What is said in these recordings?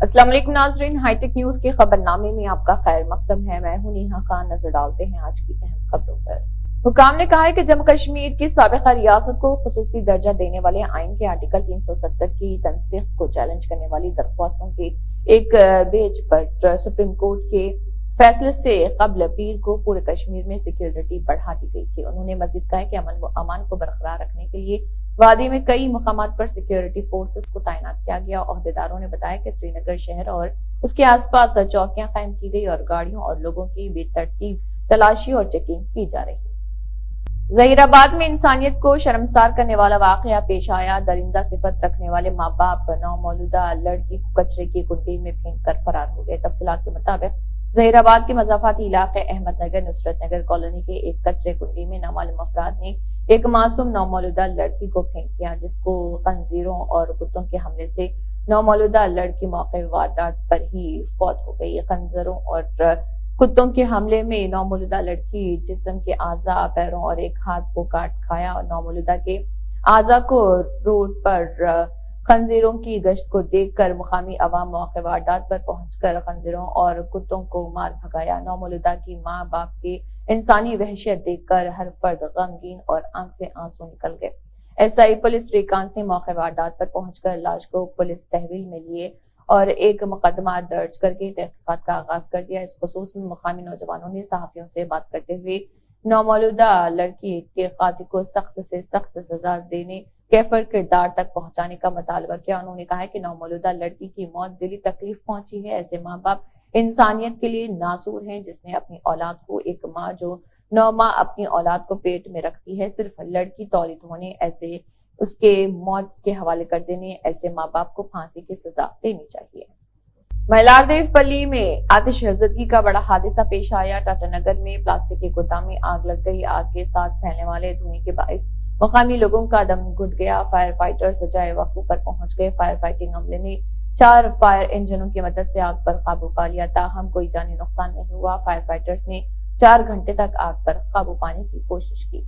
अस्सलाम वालेकुम नाज़रीन, हाईटेक न्यूज के खबरनामे में आपका खैर मकदम है। मैं हूं नेहा खान। नजर डालते हैं आज की अहम खबरों पर। हुकाम ने कहा है कि जम्मू कश्मीर की साबिका रियासत को खुसूसी दर्जा देने वाले आइन के आर्टिकल 370 की तनसीख को चैलेंज करने वाली दरख्वास्तों के एक बेंच पर सुप्रीम कोर्ट के फैसले से कबल पीर को पूरे कश्मीर में सिक्योरिटी बढ़ा दी गई थी। उन्होंने मजीद कहा कि अमन व अमान को बरकरार रखने के लिए वादी में कई मुकामात पर सिक्योरिटी फोर्सेस को तैनात किया गया। ओहदेदारों ने बताया कि श्रीनगर शहर और उसके आसपास चौकियां कायम की गई और गाड़ियों और लोगों की बेतरतीब तलाशी और चेकिंग की जा रही है। जहीराबाद में इंसानियत को शर्मसार करने वाला वाकया पेश आया। दरिंदा सिफत रखने वाले माँ बाप नौमौलूदा लड़की को कचरे की कुंडी में फेंक कर फरार हो गए। तफसीलात के मुताबिक जहीराबाद के मजाफाती इलाके अहमदनगर नुसरत नगर कॉलोनी के एक कचरे कुंडी में नामालूम अफराद ने एक मासूम नौमौलूदा लड़की को फेंक दिया, जिसको खंजीरों और कुत्तों के हमले से नौमौलूदा लड़की मौके वारदात पर ही फौत हो गई। खंजरों और कुत्तों के हमले में नौमौलूदा लड़की जिस्म के आज़ा, पैरों और एक हाथ को काट खाया और नौमौलूदा के आज़ा को रोड पर खंजीरों की गश्त को देखकर मुकामी अवाम मौके वारदात पर पहुंचकर खंजीरों और कुत्तों को मार भगाया। नौमौलूदा की माँ बाप की इंसानी वहशियत देखकर हर फर्द गमगीन और आंख से आंसू निकल गए। एसआई पुलिस श्रीकांत ने मौके वारदात पर पहुंचकर लाश को पुलिस तहवील में लिए और एक मुकदमा दर्ज करके तहकीकात का आगाज कर दिया। इस खुसूस में मुकामी नौजवानों ने सहाफियों से बात करते हुए नौमौलूदा लड़की के कातिल को सख्त से सख्त सजा देने कैफर किरदार तक पहुंचाने का मुतालबा किया। उन्होंने कहा कि नौमौलूदा लड़की की मौत दिली तकलीफ पहुंची है। ऐसे माँ बाप इंसानियत के लिए नासूर हैं, जिसने अपनी औलाद को, एक माँ जो 9 माह अपनी औलाद को पेट में रखती है, सिर्फ लड़की तौलीद होने ऐसे उसके मौत के हवाले कर देने, ऐसे माँ बाप को फांसी की सजा देनी चाहिए। महिलार देवपल्ली में आतिशबाजी का बड़ा हादसा पेश आया। टाटानगर में प्लास्टिक के गोदाम में आग लग गई। आग के साथ फैलने वाले धुएं के बाइस मुकामी लोगों का दम घुट गया। फायर फाइटर्स सजाए वक्त पर पहुंच गए। फायर फाइटिंग अमले ने 4 फायर इंजनों की मदद से आग पर काबू पा लिया। ताहम कोई जानी नुकसान नहीं हुआ। फायर फाइटर्स ने 4 घंटे तक आग पर काबू पाने की कोशिश की।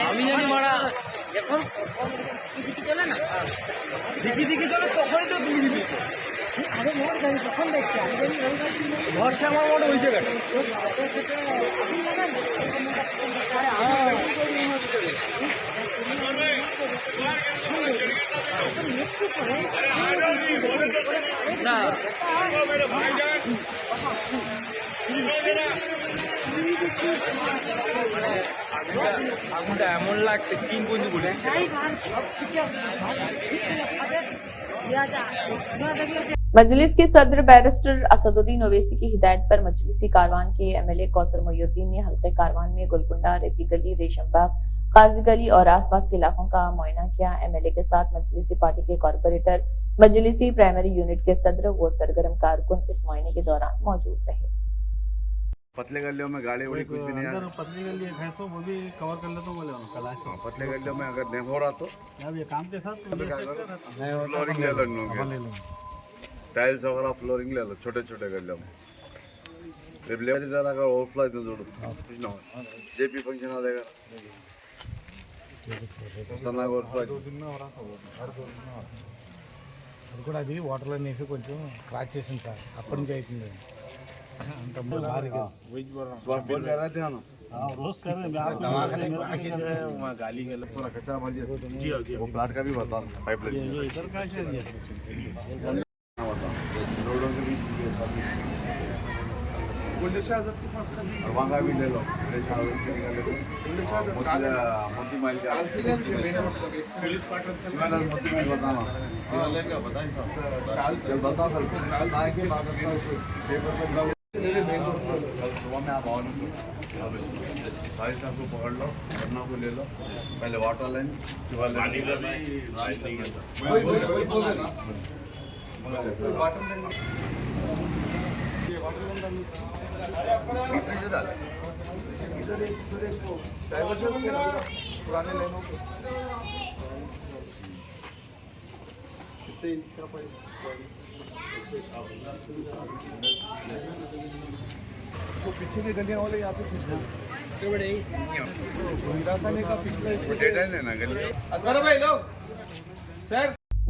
আমি জানি মারা এখন দিকে চলে না, দিকে চলে তখনই তো তুমি দিবি। আরে মোর গাড়ি তখন দেখছি আমি জানি ঘরছে আমার মোট ওই জায়গাটা। না আগুনটা এমন লাগছে তিন পর্যন্ত বলে। मजलिस के सदर बैरिस्टर असदुद्दीन ओवैसी की हिदायत पर मजलिसी कारवान के एमएलए कौसर मोहिउद्दीन ने हल्के कारवान में गुलकुंडा, रेती गली, रेशमबाग, काजी गली और आसपास के इलाकों का मुआयना किया। एमएलए के साथ मजलिसी पार्टी के कॉर्पोरेटर, मजलिसी प्राइमरी यूनिट के सदर व सरगर्म कारकुन इस मुआयने के दौरान मौजूद रहे। पतले गलियों में गाड़ी उड़ी कुछ भी नहीं आती। पतली गली है तो वो भी कवर कर ले तो बोले कलाश। पतले गलियों में अगर नहीं हो रहा तो अब ये काम के साथ फ्लोरिंग ले लो इन लोगों के, टाइल्स वगैरह फ्लोरिंग ले लो छोटे छोटे गलियों में। रिप्लेवर इधर अगर ओवरफ्लो इधर जोड़ो कुछ ना हो। जेपी फंक्शन आ जाएगा खतरनाक ओवरफ्लो। అది కూడా అది వాటర్లో వేసి కొంచెం క్రాక్ చేసింది సార్, అప్పటి నుంచి అవుతుంది అంత భారీగా बोल कर रहे थे ना रोज कर रहे हैं गाली गलत पूरा कच्चा माल जी वो प्लाट का भी बता पाइपलाइन इधर का रोडों के बीच और वहाँ का भी ले लो मोती माइल का पुलिस मोती माइल बताना बता सुबह में आप आओ भाई साहब को पकड़ लो, वरना को ले लो, पहले वाटर लाइन पीछे की गलियां वाले यहाँ से खींच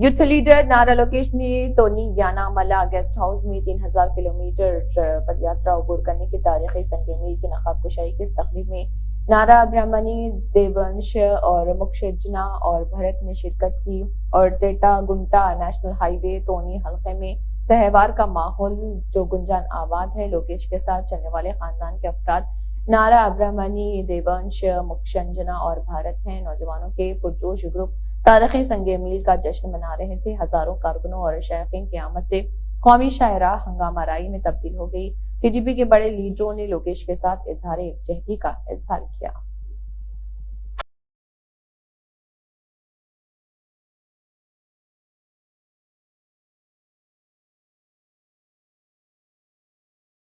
यूथ लीडर नारा लोकेश ने टोनी याना मला गेस्ट हाउस में 3000 किलोमीटर पदयात्रा अबूर करने की तारीखी संग मील की नकाब कुशाई की इस तकरीब में नारा ब्रह्मणी, देवंश और मुक्षजना और भरत ने शिरकत की और टेटा गुंटा नेशनल हाईवे टोनी हल्के में त्योहार का माहौल जो गुंजान आबाद है। लोकेश के साथ चलने वाले खानदान के अफराद नारा अब्राहमनी, देवंश, मुक्षजना और भारत हैं। नौजवानों के पुरजोश ग्रुप तारीखी संगे मील का जश्न मना रहे थे। हजारों कारकुनों और शायकीन की आमद से कौमी शायरा हंगामा राई में तब्दील हो गई। टीडीपी के बड़े लीडरों ने लोकेश के साथ इजहार यकजहती का इजहार किया।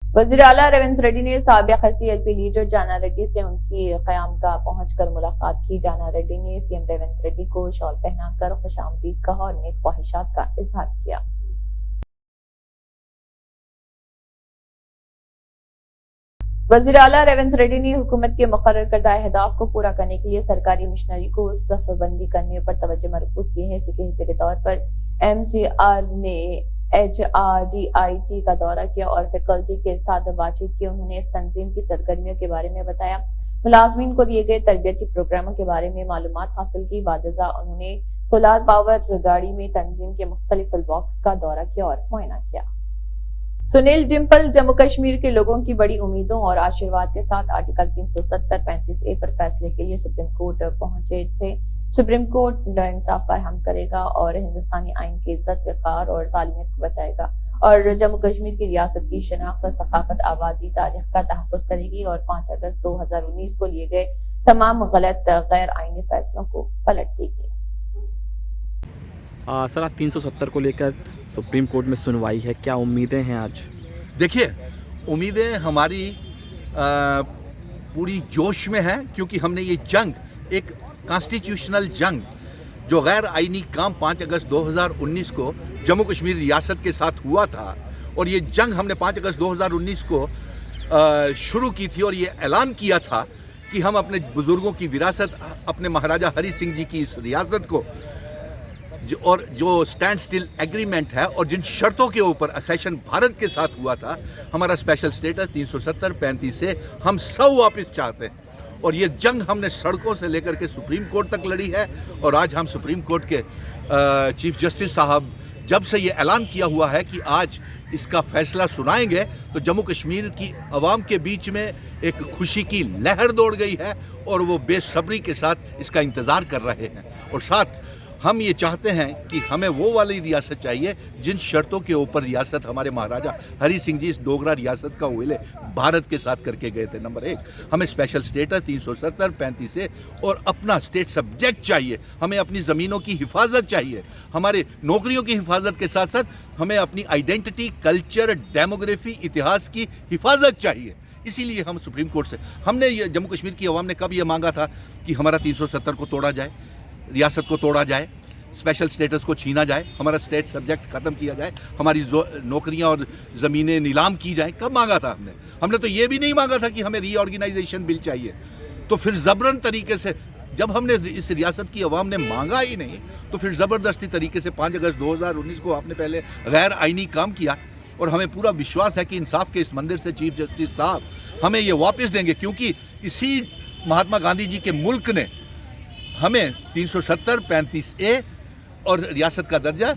वजीर आला रेवंत रेड्डी ने साबिक CLP लीडर जाना रेड्डी से उनकी क़यामगाह पहुंचकर मुलाकात की। जाना रेड्डी ने सीएम रेवंत रेड्डी को शॉल पहनाकर खुशामदीद कहा और नेक ख्वाहिशात का इजहार किया। वजीर आला रेवंत रेड्डी ने हुकूमत के मुकर्रर करदा अहदाफ को पूरा करने के लिए सरकारी मिशनरी को सफ़बंदी करने पर तवज्जो मरकूज की है। इसी के हिस्से के तौर पर MCR ने HRDIT का दौरा किया और फैकल्टी के साथ बातचीत की। उन्होंने इस तंजीम की सरगर्मियों के बारे में बताया, मुलाजमीन को दिए गए तरबियती प्रोग्रामों के बारे में मालूमात हासिल की। बादजा उन्होंने सोलार पावर गाड़ी में तंजीम के मुख्तलिफ ब्लॉक्स का दौरा किया और मुआयना किया। सुनील डिम्पल जम्मू कश्मीर के लोगों की बड़ी उम्मीदों और आशीर्वाद के साथ आर्टिकल 370-35A पर फैसले के लिए सुप्रीम कोर्ट पहुंचे थे। सुप्रीम कोर्ट इंसाफ फराहम करेगा और हिंदुस्तानी आइन की इज्जत, वक़ार और सालमियत को बचाएगा और जम्मू कश्मीर की रियासत की शनाख्त, सकाफत, आबादी, तारीख का तहफ़्फ़ुज़ करेगी और 5 अगस्त 2019 को लिए गए तमाम गलत गैर आइनी फैसलों को पलट देगी। सर, 370 को लेकर सुप्रीम कोर्ट में सुनवाई है, क्या उम्मीदें हैं आज? देखिए, उम्मीदें हमारी पूरी जोश में हैं क्योंकि हमने ये जंग, एक कॉन्स्टिट्यूशनल जंग जो गैर आइनी काम 5 अगस्त 2019 को जम्मू कश्मीर रियासत के साथ हुआ था और ये जंग हमने 5 अगस्त 2019 को शुरू की थी और ये ऐलान किया था कि हम अपने बुजुर्गों की विरासत, अपने महाराजा हरि सिंह जी की इस रियासत को जो स्टैंड स्टिल एग्रीमेंट है और जिन शर्तों के ऊपर असेशन भारत के साथ हुआ था, हमारा स्पेशल स्टेटस 370-35 से हम सब वापस चाहते हैं। और ये जंग हमने सड़कों से लेकर के सुप्रीम कोर्ट तक लड़ी है और आज हम सुप्रीम कोर्ट के चीफ जस्टिस साहब जब से ये ऐलान किया हुआ है कि आज इसका फैसला सुनाएंगे तो जम्मू कश्मीर की आवाम के बीच में एक खुशी की लहर दौड़ गई है और वो बेसब्री के साथ इसका इंतज़ार कर रहे हैं। और साथ हम ये चाहते हैं कि हमें वो वाली रियासत चाहिए जिन शर्तों के ऊपर रियासत हमारे महाराजा हरि सिंह जी इस डोगरा रियासत का विलय भारत के साथ करके गए थे। नंबर 1, हमें स्पेशल स्टेटस 370-35 से और अपना स्टेट सब्जेक्ट चाहिए, हमें अपनी ज़मीनों की हिफाजत चाहिए, हमारे नौकरियों की हिफाजत के साथ साथ हमें अपनी आइडेंटिटी, कल्चर, डेमोग्राफी, इतिहास की हिफाजत चाहिए। इसीलिए हम सुप्रीम कोर्ट से, हमने ये जम्मू कश्मीर की आवाम ने कब ये मांगा था कि हमारा 370 को तोड़ा जाए, रियासत को तोड़ा जाए, स्पेशल स्टेटस को छीना जाए, हमारा स्टेट सब्जेक्ट ख़त्म किया जाए, हमारी नौकरियां और ज़मीनें नीलाम की जाएं। कब मांगा था हमने? हमने तो ये भी नहीं मांगा था कि हमें रीऑर्गेनाइजेशन बिल चाहिए। तो फिर ज़बरन तरीके से जब हमने इस रियासत की आवाम ने मांगा ही नहीं तो फिर ज़बरदस्ती तरीके से 5 अगस्त 2019 को आपने पहले गैर आइनी काम किया और हमें पूरा विश्वास है कि इंसाफ के इस मंदिर से चीफ जस्टिस साहब हमें ये वापस देंगे, क्योंकि इसी महात्मा गांधी जी के मुल्क ने हमें 370-35A और रियासत का दर्जा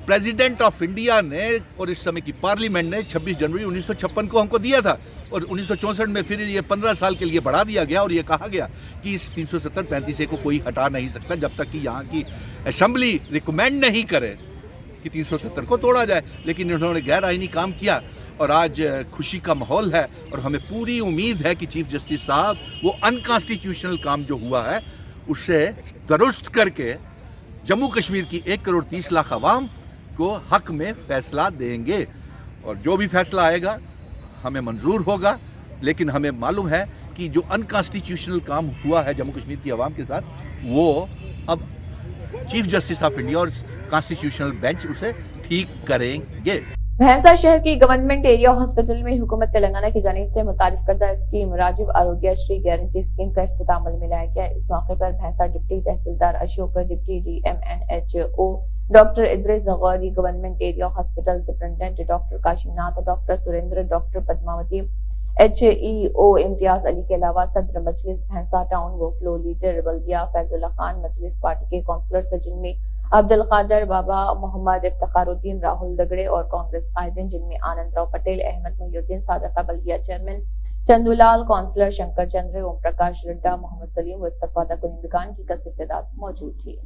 प्रेसिडेंट ऑफ इंडिया ने और इस समय की पार्लियामेंट ने 26 जनवरी 1956 को हमको दिया था और 1964 में फिर ये 15 साल के लिए बढ़ा दिया गया और ये कहा गया कि इस 370-35A को कोई हटा नहीं सकता जब तक कि यहाँ की असेंबली रिकमेंड नहीं करे कि 370 को तोड़ा जाए। लेकिन इन्होंने गैर आइनी काम किया और आज खुशी का माहौल है और हमें पूरी उम्मीद है कि चीफ जस्टिस साहब वो अनकॉन्स्टिट्यूशनल काम जो हुआ है उससे दुरुस्त करके जम्मू कश्मीर की 1 करोड़ 30 लाख आवाम को हक में फैसला देंगे और जो भी फैसला आएगा हमें मंजूर होगा, लेकिन हमें मालूम है कि जो अनकॉन्स्टिट्यूशनल काम हुआ है जम्मू कश्मीर की आवाम के साथ, वो अब चीफ जस्टिस ऑफ इंडिया और कॉन्स्टिट्यूशनल बेंच उसे ठीक करेंगे। भैंसा शहर की गवर्नमेंट एरिया हॉस्पिटल में हुकूमत तेलंगाना की जानिब से मुतारिफ करदा स्कीम राजीव आरोग्य श्री गारंटी स्कीम का इख्तिताम अमल में लाया गया। इस मौके पर Bhainsa deputy tehsildar Ashok, deputy DMNHO doctor Idris Gauri, government area hospital superintendent doctor Kashinath, doctor Surendra, doctor Padmavati, HEO Imtiaz Ali के अलावा सदर मजलिस भैंसा टाउन वो फ्लो लीडर बल्दिया फैजुल्ला खान, मजलिस पार्टी के काउंसलर जिनमें अब्दुल कादर बाबा, मोहम्मद इफ्तिखारुद्दीन, राहुल दगड़े और कांग्रेस कायदीन जिनमें आनंद राव पटेल, अहमद मोहिउद्दीन, साबिका बल्दिया चेयरमैन चंदूलाल, काउंसलर शंकर चंद्र, ओम प्रकाश रड्डा, मोहम्मद सलीम व इस्तीफादा कुनिंदगान की कसर तादाद मौजूद थी।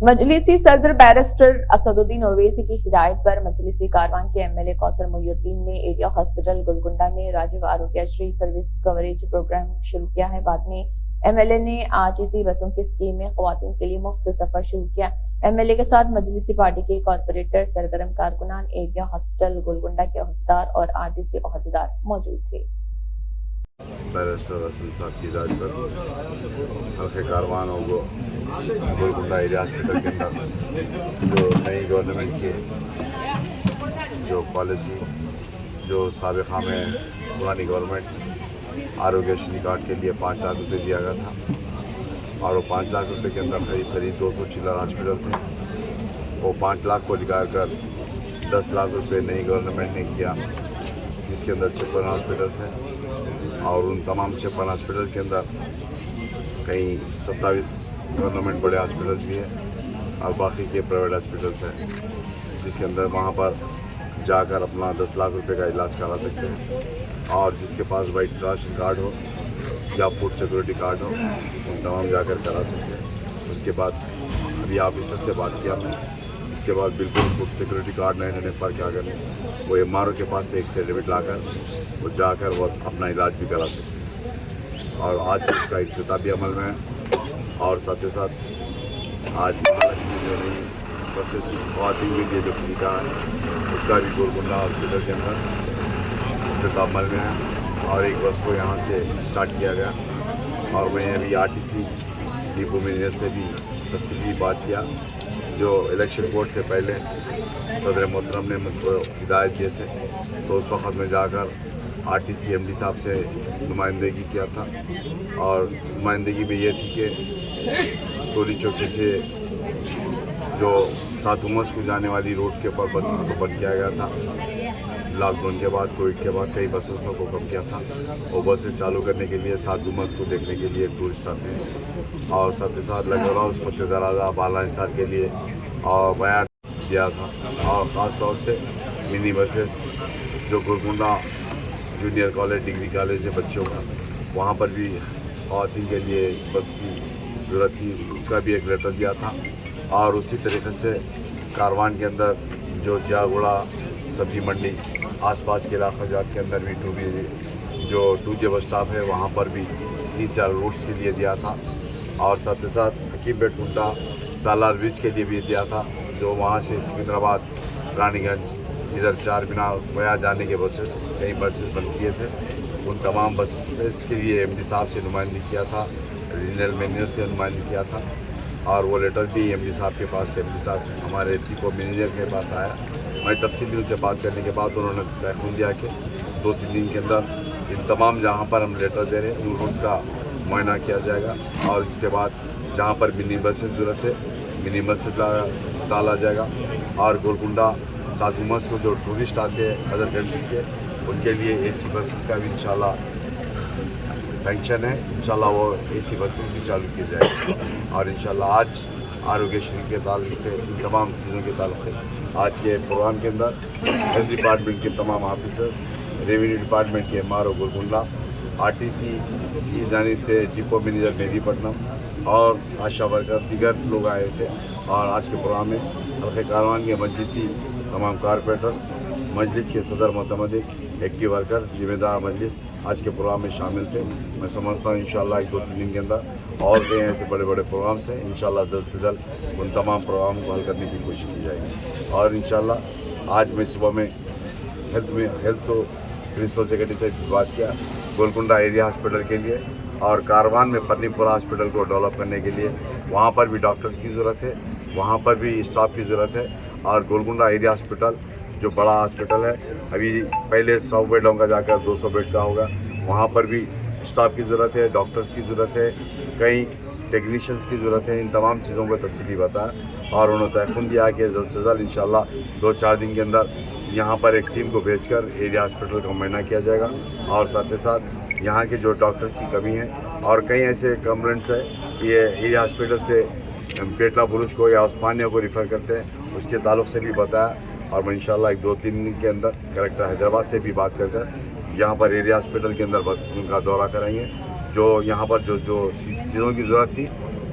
मजलिसी सदर बैरिस्टर असदुद्दीन ओवैसी की हिदायत पर मजलिसी कारवान के MLA कौसर मोहिउद्दीन ने एरिया हॉस्पिटल गुलगुंडा में Rajiv Aarogyasri service coverage programme शुरू किया है। बाद में MLA ने RTC बसों की स्कीम में खवातीन के लिए मुफ्त सफर शुरू किया। MLA के साथ मजलिसी पार्टी के कॉर्पोरेटर, सरगर्म कारकुनान, एरिया हॉस्पिटल गुलगुंडा के अहदेदार और RTC अहदेदार मौजूद थे। बैरिस्टर असल साहब की हिदायत पर हल्के कारवानों को गोलकुंडा एरिया हॉस्पिटल के अंदर जो नई गवर्नमेंट की जो पॉलिसी जो साबिक़ा में पुरानी गवर्नमेंट आरोग्यश्री कार्ड के लिए 5 लाख रुपये दिया गया था और वो 5 लाख रुपये के अंदर करीब 200 चिल्लर हॉस्पिटल थे। वो 5 लाख को निकाल कर 10 लाख रुपये नई गवर्नमेंट ने किया, जिसके अंदर 56 हॉस्पिटल्स हैं और उन तमाम 56 हॉस्पिटल के अंदर कहीं 27 गवर्नमेंट बड़े हॉस्पिटल्स भी हैं और बाकी के प्राइवेट हॉस्पिटल्स हैं, जिसके अंदर वहाँ पर जाकर अपना 10 लाख रुपए का इलाज करा सकते हैं और जिसके पास वाइट राशन कार्ड हो या फूड सिक्योरिटी कार्ड हो उन तमाम जाकर करा सकते हैं। उसके बाद अभी ऑफिसर से बात किया मैं, इसके बाद बिल्कुल फूड सिक्योरिटी कार्ड नहीं रहने पर क्या करने, वो MRO के पास से एक सर्टिफिकेट लाकर वो जाकर वो अपना इलाज भी करा सकते हैं और आज उसका इख्तिताम भी अमल में है। और साथ ही साथ आज महालक्ष्मी जो नई बसेस खवातीन के लिए जो फ्री का है उसका भी गोलकुंडा हॉस्पिटल के अंदर इख्तिताम अमल में है और एक बस को यहाँ से स्टार्ट किया गया और मैं अभी RTC डिपो मैनेजर से भी तफसीली बात किया। जो इलेक्शन कोड से पहले सदर मोहतरम ने मुझको हिदायत दिए थे तो उस वक्त में जाकर RTC MD साहब से नुमाइंदगी किया था और नुमाइंदगी में ये थी कि सोली चौकी से जो सातुमस को जाने वाली रोड के ऊपर बसेस को बंद किया गया था। लॉकडाउन के बाद, कोविड के बाद कई बसेस को कम किया था। वो बसेस चालू करने के लिए सातुमस को देखने के लिए टूरिस्ट आते हैं और साथ ही साथ लगौरा फतेह दराजा बाला हिसार के लिए और बयान दिया था और ख़ास तौर से मिनी बसेस जो Golconda junior college, degree college है बच्चों का, वहाँ पर भी खवातीन के लिए बस की ज़रूरत थी, उसका भी एक लेटर दिया था। और उसी तरीके से कारवान के अंदर जो जागोड़ा सब्जी मंडी आसपास के इलाका जात के अंदर भी 2G बस स्टॉप है, वहाँ पर भी 3-4 रूट्स के लिए दिया था और साथ ही साथ हकीम बेटकुंडा सालार ब्रिज के लिए भी दिया था, जो वहाँ से सिकंदराबाद, रानीगंज, इधर 4 मीनार गया जाने के बसेस कई बसेस बंद किए थे। उन तमाम बसेस के लिए MD साहब से नुमाइंदगी किया था, रीजनल मैनेजर से नुमाइंदगी किया था और वो लेटर भी MD साहब के पास, MD साहब हमारे डिपो मैनेजर के पास आया। मैं तफसीली उनसे बात करने के बाद उन्होंने तयक़ीन दिया कि 2-3 दिन के अंदर इन तमाम जहाँ पर हम लेटर दे रहे हैं उन रूट्स का मुआयना किया जाएगा और इसके बाद जहाँ पर मिनी बसेस ज़रूरत है मिनी बसेस डाला जाएगा और गोलकुंडा सातुमस को जो टूरिस्ट आते हैं अदर कंट्रीज के उनके लिए AC बसेस का भी इंशाल्लाह सैंक्शन है। इंशाल्लाह वो AC बसेस भी चालू की जाएगी और इंशाल्लाह आज आरोग्यश्री के ताल्लुक से इन तमाम चीज़ों के ताल्लुक से आज के प्रोग्राम के अंदर हेल्थ डिपार्टमेंट के तमाम ऑफिसर, रेवेन्यू डिपार्टमेंट के MRO गोलकुंडा, RTC की जानिब से डिपो मैनेजर मेहदीपट्टनम और आशा वर्कर दीगर लोग आए थे और आज के प्रोग्राम में हल्के कारवान के मजलिसी तमाम कारपोरेटर्स, मजलिस के सदर मुतमदिक, एक्टिव वर्कर, जिम्मेदार मजलिस आज के प्रोग्राम में शामिल थे। मैं समझता हूँ इंशाल्लाह 1-2-3 दिन के अंदर और कई ऐसे बड़े बड़े प्रोग्राम्स हैं, इंशाल्लाह जल्द से जल्द उन तमाम प्रोग्राम को हल करने की कोशिश की जाएगी और इंशाल्लाह आज मैं सुबह में हेल्थ प्रिंसिपल सेक्रेटरी से भी बात किया गोलकुंडा एरिया हॉस्पिटल के लिए, और कारवान में पन्नीपुरा हॉस्पिटल को डेवलप करने के लिए वहाँ पर भी डॉक्टर्स की ज़रूरत है, वहाँ पर भी स्टाफ की ज़रूरत है। और गोलकुंडा एरिया हॉस्पिटल जो बड़ा हॉस्पिटल है, अभी पहले 100 बेडों का जाकर 200 बेड का होगा, वहाँ पर भी स्टाफ की ज़रूरत है, डॉक्टर्स की ज़रूरत है, कई टेक्नीशियंस की ज़रूरत है। इन तमाम चीज़ों को तफसीली बताया और उन्होंने तयक़ुन दिया कि जल्द से जल्द इंशाल्लाह 2-4 दिन के अंदर यहाँ पर एक टीम को भेजकर एरिया हॉस्पिटल का मुआयना किया जाएगा। और साथ ही साथ यहाँ के जो डॉक्टर्स की कमी है और कई ऐसे कंप्लेंट्स है, ये एरिया हॉस्पिटल से पेटला बुरुज को या उस्मानिया को रिफ़र करते हैं, उसके ताल्लुक़ से भी बताया। और मैं इंशाल्लाह 1-2-3 दिन के अंदर कलेक्टर हैदराबाद से भी बात कर यहाँ पर एरिया हॉस्पिटल के अंदर उनका दौरा कराएंगे। जो यहाँ पर जो चीज़ों की ज़रूरत थी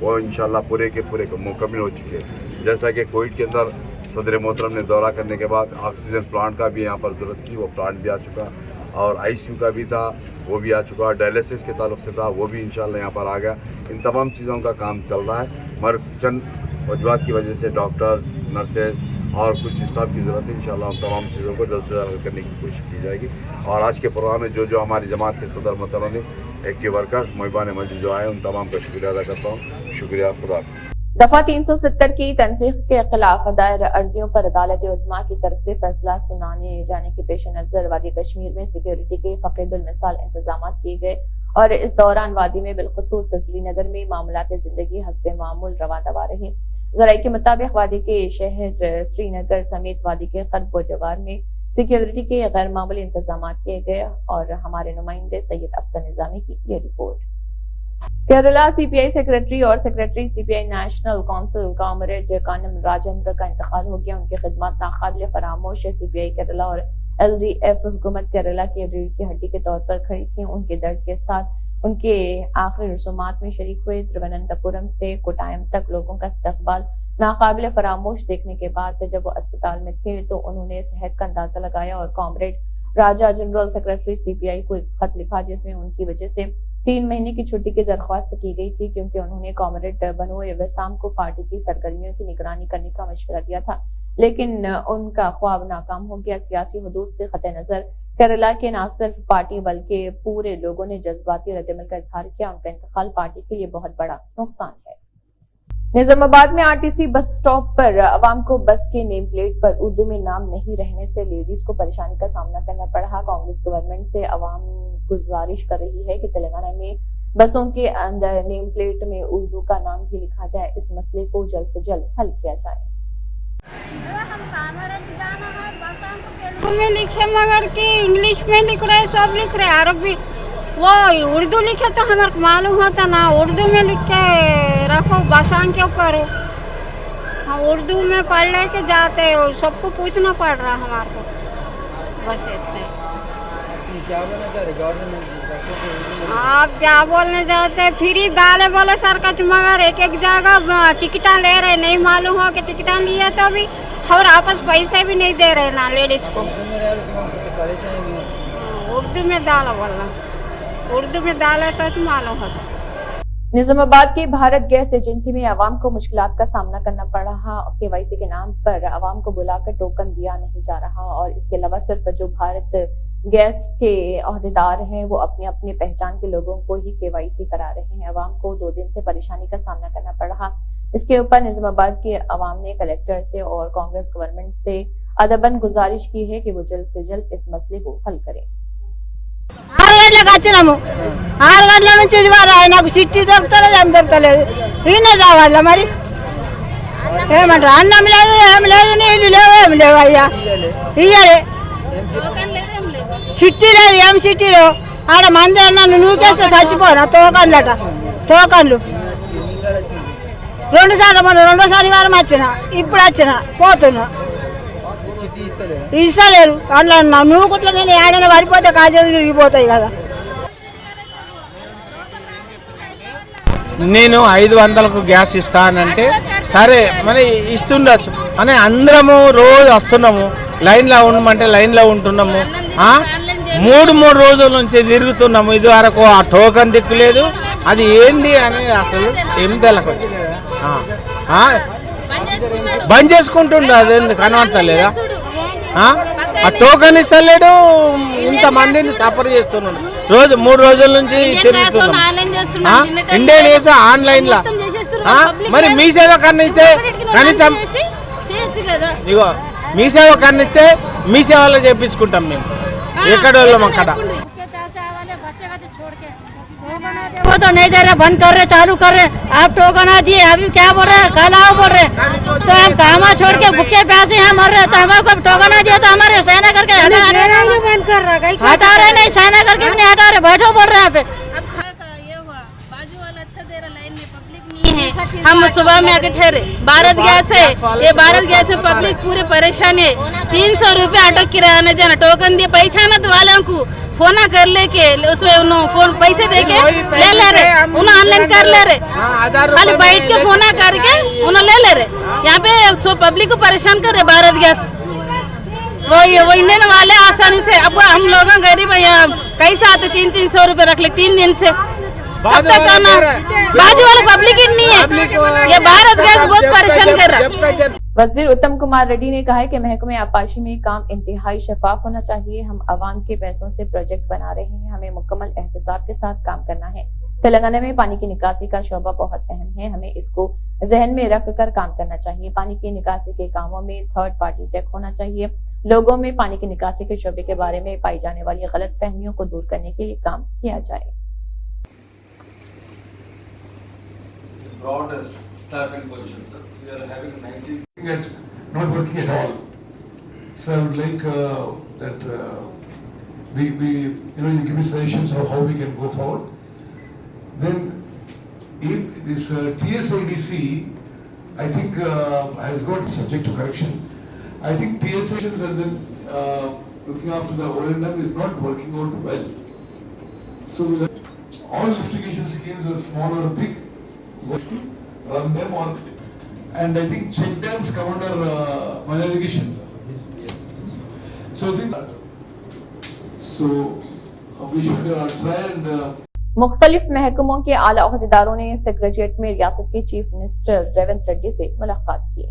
वो इंशाल्लाह पूरे के पूरे मुकम्मल हो चुके हैं। जैसा कि कोविड के अंदर सदर मोहतरम ने दौरा करने के बाद ऑक्सीजन प्लांट का भी यहाँ पर ज़रूरत थी, वो प्लांट भी आ चुका, और ICU का भी था वो भी आ चुका, डायलिसिस के ताल्लुक़ से था वो भी इंशाल्लाह यहाँ पर आ गया। इन तमाम चीज़ों का काम चल रहा है, मगर चंद वजूहात की वजह से डॉक्टर्स, नर्सेज और कुछ स्टाफ की ज़रूरत है। इंशाल्लाह उन तमाम चीज़ों को जल्द से जल्द करने की कोशिश की जाएगी। और आज के प्रोग्राम में जो हमारी जमात के सदर मोहतरम एक्टिव वर्कर्स मुहिबान मस्जिद जो आए उन तमाम का शुक्रिया अदा करता हूँ। शुक्रिया, खुदा। दफा 370 की तनसीख के खिलाफ दायर अर्जियों पर अदालत उज़्मा की तरफ से फैसला सुनाने जाने के पेश नजर वादी कश्मीर में सिक्योरिटी के फकीदुल मिसाल इंतजाम किए गए और इस दौरान वादी में बिलखुसूस श्रीनगर में मामलात जिंदगी हस्बे मामूल रवा दवा रहे। जराये के मुताबिक वादी के शहर श्रीनगर समेत वादी के खर्ब व जवार में सिक्योरिटी के गैर मामूली इंतजाम किए गए और हमारे नुमाइंदे सैयद अफसर निजामी की ये रिपोर्ट। केरला CPI सेक्रेटरी और secretary CPI national council comrade Kanam Rajendra का इंतकाल हो गया। उनकी खिदमत नाकाबिले फरामोश है। CPI केरला और LDF हुकूमत केरला की रीढ़ की हड्डी के तौर पर खड़ी थी। उनके दर्द के साथ उनके आखिरी रसूमात में शरीक हुए। तिरुवनंतपुरम से कोटायम तक लोगों का इस्तकबाल नाकाबिले फरामोश देखने के बाद जब वो अस्पताल में थे तो उन्होंने सेहत का अंदाजा लगाया और कॉमरेड राजा जनरल सेक्रेटरी CPI को एक खत लिखा जिसमें उनकी वजह से 3 महीने की छुट्टी की दरख्वास्त की गई थी, क्योंकि उन्होंने कॉमरेड बनो वसाम को पार्टी की सरगर्मियों की निगरानी करने का मशवरा दिया था, लेकिन उनका ख्वाब नाकाम हो गया। सियासी हुदूद से खते नजर केरला के न सिर्फ पार्टी बल्कि पूरे लोगों ने जज्बाती रद्दमल का इजहार किया। उनका इंतकाल पार्टी के लिए बहुत बड़ा नुकसान है। निजामाबाद में RTC बस स्टॉप पर अवाम को बस के नेम प्लेट पर उर्दू में नाम नहीं रहने से लेडीज को परेशानी का सामना करना पड़ा। कांग्रेस गवर्नमेंट से अवाम गुजारिश कर रही है कि तेलंगाना में बसों के अंदर नेम प्लेट में उर्दू का नाम भी लिखा जाए। इस मसले को जल्द से जल्द हल किया जाए। में लिखे मगर कि इंग्लिश में लिख रहे, सब लिख रहे, अरबी वो उर्दू लिखे तो हमारे मालूम होता ना। उर्दू में लिख के रखो बसां के ऊपर, हम उर्दू में पढ़ ले के जाते हो, सबको पूछना पड़ रहा हमारे को। बस इतना आप क्या बोलने जाते, फ्री दाले बोले सरकार, मगर एक जगह टिकटा ले रहे, नहीं मालूम हो कि टिकटा लिए तो भी और आपस पैसे भी नहीं दे रहे ना लेडीज को। उर्दू में डाला बोलना, उर्दू में डाले तो मालूम होता। निजामाबाद की भारत गैस एजेंसी में आवाम को मुश्किलात का सामना करना पड़ रहा। KYC के नाम पर आवाम को बुलाकर टोकन दिया नहीं जा रहा और इसके अलावा सिर्फ जो भारत गैस के अहदेदार हैं वो अपने अपने पहचान के लोगों को ही KYC करा रहे हैं। आवाम को 2 दिन से परेशानी का सामना करना पड़ रहा। इसके ऊपर निजामाबाद के अवाम ने कलेक्टर से और कांग्रेस गवर्नमेंट से अदबन गुजारिश की है कि वो जल्द से जल्द इस मसले को हल करें। 6 గంటలకు వచ్చినాము, 6 గంటల నుంచి ఇది వరకు నాకు సిట్టి దొరుకుతలేదు, ఏం దొరకలేదు. ఈయనే కావాలా మరి ఏమంటారు? అన్నం లేదు, ఏం లేదు, నీళ్ళు లేవు, ఏం లేవు అయ్యా. ఇయ్యలే సిట్టి లేదు, ఏం సిట్టి లేవు. ఆడ మంది నన్ను నూకేస్తే చచ్చిపోనా తోకన్లట, తోకన్లు 2 సార్లు, మొన్న 2వ శనివారం వచ్చిన, ఇప్పుడు వచ్చిన పోతున్నా, ఇస్తలేరు. అందులో నువ్వు కుట్ల నేను ఏడైనా పడిపోతే కాజేలు తిరిగిపోతాయి కదా. నేను 500కు గ్యాస్ ఇస్తానంటే సరే మరి ఇస్తుండొచ్చు అని అందరము రోజు వస్తున్నాము, లైన్లో ఉండమంటే లైన్లో ఉంటున్నాము. 3 రోజుల నుంచి తిరుగుతున్నాము. ఇది వరకు ఆ టోకన్ దిక్కులేదు, అది ఏంది అనేది అసలు ఏం తెలకొచ్చు. బంద్ చేసుకుంటుండే, అదేంది కనబడతలేదా? ఆ టోకెన్ ఇస్తలేడు, ఇంతమందిని సఫర్ చేస్తున్నాడు. రోజు 3 రోజుల నుంచి తిరుగుతున్నాం. ఇండియన్ వేస్తే ఆన్లైన్ లా మరి మీ సేవ కన్నిస్తే కనీసం ఇగో మీ సేవ కన్నిస్తే మీ సేవలో చేపించుకుంటాం మేము. ఎక్కడ వాళ్ళం అక్కడ. वो तो नहीं दे रहे, बंद कर रहे, चालू कर रहे. आप टोकन आ दिए, अभी क्या बोल रहे हैं, कल आओ बोल रहे. तो हम काम छोड़ के भूखे प्यासे हैं मर रहे. तो हमारे को टोकन आ दिया तो हमारे सहना करके हटा रहे, नहीं सहना करके भी नहीं हटा रहे. बैठो बोल रहे हैं यहाँ पे. हम सुबह में आके ठहरे. भारत गैस है, ये भारत गैस से पब्लिक पूरे परेशान है. 300 रुपये ऑटो किराया आने जाना. टोकन दिए पहचानत वालों को फोन कर लेके उसमें उन्होंने फोन पैसे दे के ले रहे, उन्होंने ऑनलाइन कर ले रहे, खाली बैठ के फोन करके उन्होंने ले रहे. यहाँ पे तो पब्लिक को परेशान कर रहे भारत गैस. वो इंडियन वाले आसानी से. अब हम लोग गरीब कैसे आते 300 रुपये रख ले 3 दिन से. अब तक आना बाजू वाला पब्लिक ही नहीं है. ये भारत गैस बहुत परेशान कर रहा है. वजीर उत्तम कुमार रेड्डी ने कहा है कि महकमे आपाशी में काम इंतहाई शफाफ होना चाहिए. हम आवाम के पैसों से प्रोजेक्ट बना रहे हैं, हमें मुकम्मल एहतसाब के साथ काम करना है. तेलंगाना में पानी की निकासी का शोबा बहुत अहम है, हमें इसको जहन में रख कर काम करना चाहिए. पानी की निकासी के कामों में थर्ड पार्टी चेक होना चाहिए. लोगों में पानी की निकासी के शोबे के बारे में पाई जाने वाली गलत फहमियों को दूर करने के लिए काम किया जाए. Staffing position, sir. We are having 90. Not working at all. So I would like that we you give me suggestions of how we can go forward. Then if this TSIDC, I think has got subject to correction. I think TSIDC and then looking after the O&M is not working out well. So we'll have all litigation schemes, are small or big, run them on, and I think check dams come under minor irrigation. So I think that. So we should try and. मुख्तलिफ महकमों के आला अहदेदारों ने secretariat में रियासत के chief minister Revanth Reddy से मुलाकात की.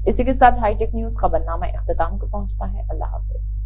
इसी के साथ हाईटेक न्यूज खबरनामा इख्तिताम को पहुंचता है. अल्लाह हाफिज.